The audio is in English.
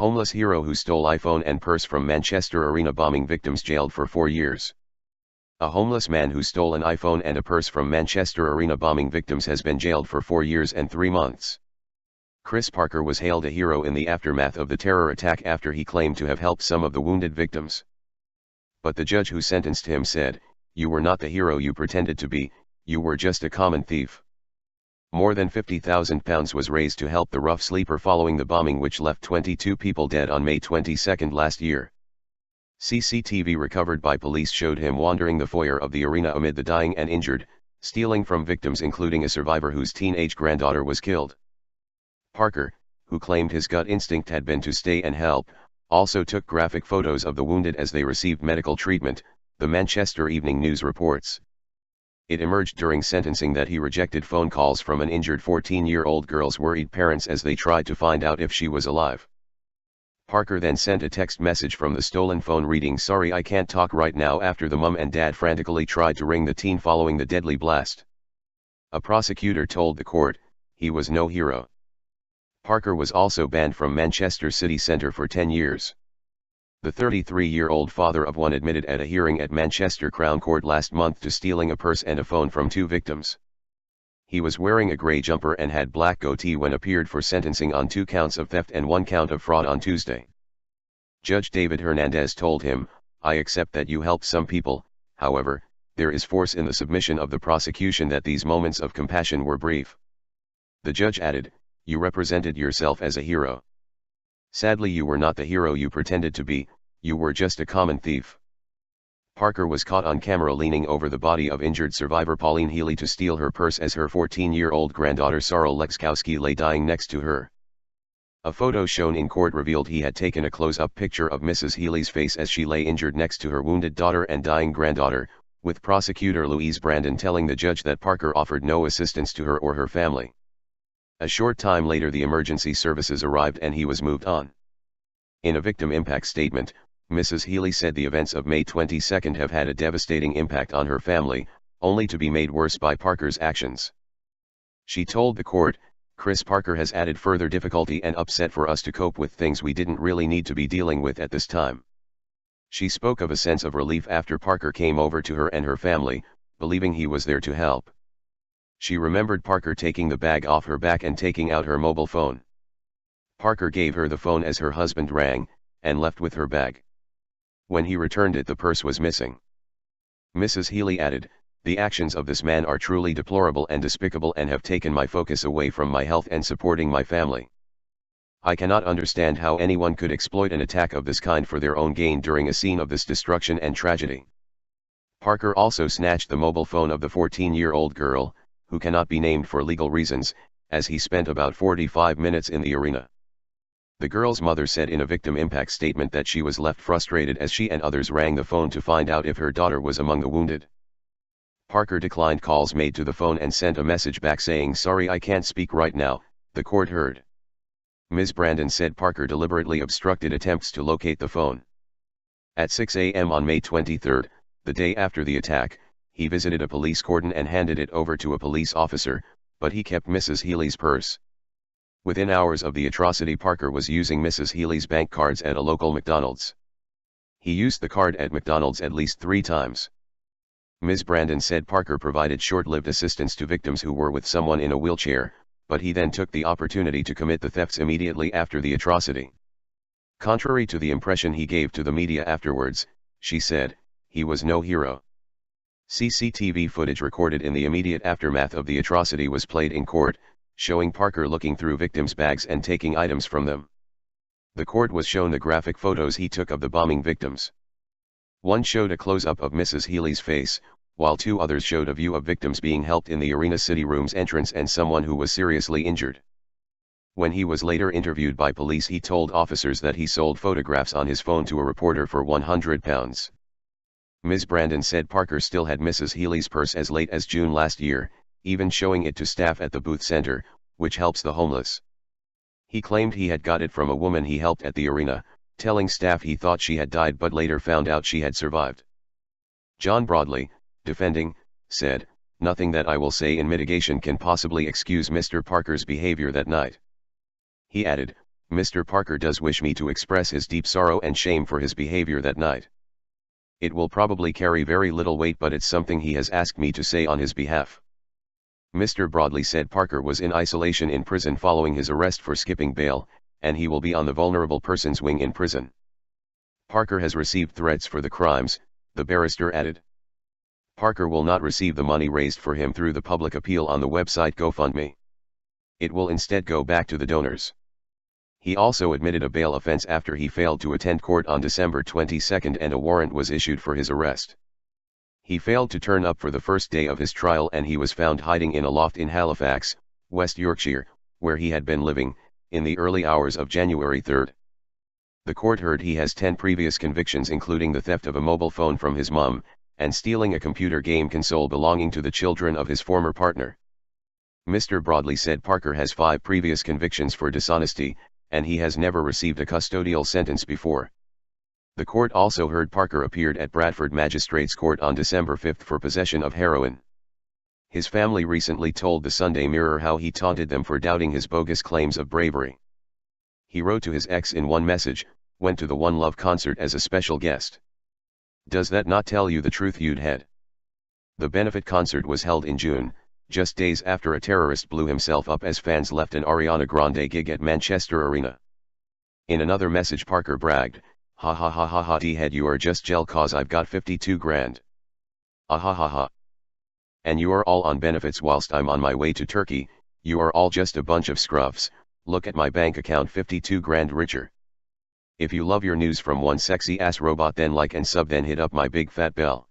Homeless hero who stole iPhone and purse from Manchester Arena bombing victims jailed for 4 years. A homeless man who stole an iPhone and a purse from Manchester Arena bombing victims has been jailed for 4 years and 3 months. Chris Parker was hailed a hero in the aftermath of the terror attack after he claimed to have helped some of the wounded victims. But the judge who sentenced him said, "You were not the hero you pretended to be, you were just a common thief." More than £50,000 was raised to help the rough sleeper following the bombing which left 22 people dead on May 22 last year. CCTV recovered by police showed him wandering the foyer of the arena amid the dying and injured, stealing from victims including a survivor whose teenage granddaughter was killed. Parker, who claimed his gut instinct had been to stay and help, also took graphic photos of the wounded as they received medical treatment, the Manchester Evening News reports. It emerged during sentencing that he rejected phone calls from an injured 14-year-old girl's worried parents as they tried to find out if she was alive. Parker then sent a text message from the stolen phone reading, "Sorry, I can't talk right now," after the mum and dad frantically tried to ring the teen following the deadly blast. A prosecutor told the court, he was no hero. Parker was also banned from Manchester City Centre for 10 years. The 33-year-old father of one admitted at a hearing at Manchester Crown Court last month to stealing a purse and a phone from 2 victims. He was wearing a grey jumper and had black goatee when appeared for sentencing on 2 counts of theft and 1 count of fraud on Tuesday. Judge David Hernandez told him, "I accept that you helped some people, however, there is force in the submission of the prosecution that these moments of compassion were brief." The judge added, "You represented yourself as a hero. Sadly, you were not the hero you pretended to be, you were just a common thief." Parker was caught on camera leaning over the body of injured survivor Pauline Healy to steal her purse as her 14-year-old granddaughter Sarah Lexkowski lay dying next to her. A photo shown in court revealed he had taken a close-up picture of Mrs. Healy's face as she lay injured next to her wounded daughter and dying granddaughter, with prosecutor Louise Brandon telling the judge that Parker offered no assistance to her or her family. A short time later the emergency services arrived and he was moved on. In a victim impact statement, Mrs. Healy said the events of May 22 have had a devastating impact on her family, only to be made worse by Parker's actions. She told the court, "Chris Parker has added further difficulty and upset for us to cope with things we didn't really need to be dealing with at this time." She spoke of a sense of relief after Parker came over to her and her family, believing he was there to help. She remembered Parker taking the bag off her back and taking out her mobile phone. Parker gave her the phone as her husband rang, and left with her bag. When he returned it, the purse was missing. Mrs. Healy added, "The actions of this man are truly deplorable and despicable and have taken my focus away from my health and supporting my family. I cannot understand how anyone could exploit an attack of this kind for their own gain during a scene of this destruction and tragedy." Parker also snatched the mobile phone of the 14-year-old girl, who cannot be named for legal reasons, as he spent about 45 minutes in the arena. The girl's mother said in a victim impact statement that she was left frustrated as she and others rang the phone to find out if her daughter was among the wounded. Parker declined calls made to the phone and sent a message back saying, "Sorry, I can't speak right now," the court heard. Ms. Brandon said Parker deliberately obstructed attempts to locate the phone. At 6 a.m. on May 23, the day after the attack, he visited a police cordon and handed it over to a police officer, but he kept Mrs. Healy's purse. Within hours of the atrocity, Parker was using Mrs. Healy's bank cards at a local McDonald's. He used the card at McDonald's at least 3 times. Ms. Brandon said Parker provided short-lived assistance to victims who were with someone in a wheelchair, but he then took the opportunity to commit the thefts immediately after the atrocity. Contrary to the impression he gave to the media afterwards, she said, he was no hero. CCTV footage recorded in the immediate aftermath of the atrocity was played in court, showing Parker looking through victims' bags and taking items from them. The court was shown the graphic photos he took of the bombing victims. One showed a close-up of Mrs. Healy's face, while 2 others showed a view of victims being helped in the Arena City Room's entrance and someone who was seriously injured. When he was later interviewed by police, he told officers that he sold photographs on his phone to a reporter for £100. Ms. Brandon said Parker still had Mrs. Healy's purse as late as June last year, even showing it to staff at the Booth Center, which helps the homeless. He claimed he had got it from a woman he helped at the arena, telling staff he thought she had died but later found out she had survived. John Broadley, defending, said, "Nothing that I will say in mitigation can possibly excuse Mr. Parker's behavior that night." He added, Mr. Parker does wish me to express his deep sorrow and shame for his behavior that night. It will probably carry very little weight, but it's something he has asked me to say on his behalf. Mr. Broadley said Parker was in isolation in prison following his arrest for skipping bail, and he will be on the vulnerable persons wing in prison. Parker has received threats for the crimes, the barrister added. Parker will not receive the money raised for him through the public appeal on the website GoFundMe. It will instead go back to the donors. He also admitted a bail offense after he failed to attend court on December 22 and a warrant was issued for his arrest. He failed to turn up for the first day of his trial and he was found hiding in a loft in Halifax, West Yorkshire, where he had been living, in the early hours of January 3. The court heard he has 10 previous convictions, including the theft of a mobile phone from his mum, and stealing a computer game console belonging to the children of his former partner. Mr. Broadley said Parker has 5 previous convictions for dishonesty, and he has never received a custodial sentence before. The court also heard Parker appeared at Bradford Magistrates Court on December 5 for possession of heroin. His family recently told the Sunday Mirror how he taunted them for doubting his bogus claims of bravery. He wrote to his ex in one message, "Went to the One Love concert as a special guest. Does that not tell you the truth, you'd head?" The benefit concert was held in June, just days after a terrorist blew himself up as fans left an Ariana Grande gig at Manchester Arena. In another message Parker bragged, "Ha ha ha ha ha D-head, you are just gel cause I've got 52 grand. Ah ha ha ha. And you are all on benefits whilst I'm on my way to Turkey, you are all just a bunch of scruffs, look at my bank account 52 grand richer." If you love your news from one sexy ass robot, then like and sub, then hit up my big fat bell.